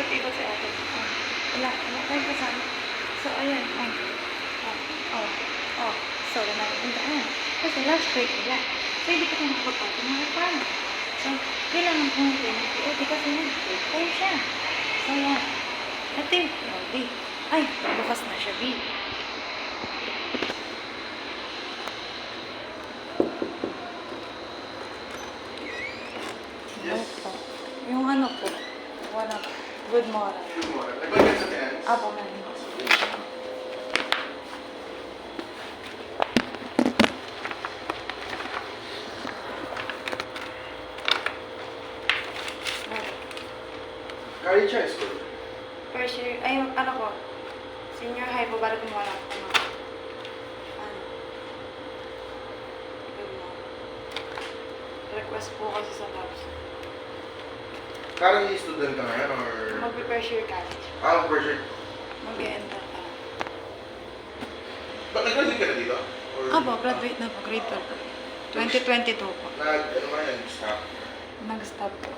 ikot-ikot si ate. Wala tayong kasama. So, ayan. So, wala natin punta. Ayan. Kasi lunch break nila. So, hindi ka tayo makapagpapin mga paano. So, kailangan po natin ng POD kasi yan. Break time siya. So, yan. Ito yung POD. Ay, bukas na siya, B. Yes. Opo. Yung ano po. Wala po. Good morning. Good morning. Nagbayad sa tenants? Apo, man. Kari siya, school. First year, ay, ano po, senior high po, bala kung wala po. Ano? Good morning. Request po kasi sa labs. Currently student ka ngayon or... Mag-prepare year college. For sure. Mag-e-enter ka. Ba't nag-graduate ka na dito? Or... Apo, graduate na po, grade 12 po. 2022 po. Ano ba yan? Stop. Nag-stop po.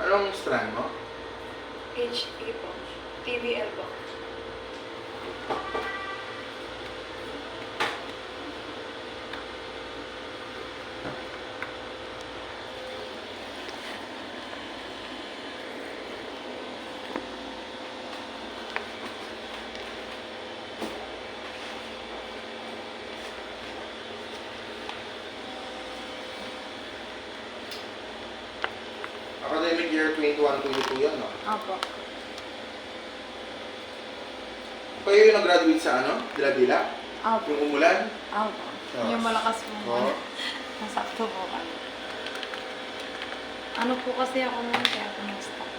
Anong strand mo? HE po. TVL po. Academic year 21-22 yan, no? Apo. Kayo yung nag-graduate sa ano? Dila-dila? Apo. Yung umulan? Apo. Ah. Yung malakas po. Oo. Nasakto po kami. Ano po kasi ako nun, kaya ako nag-stop.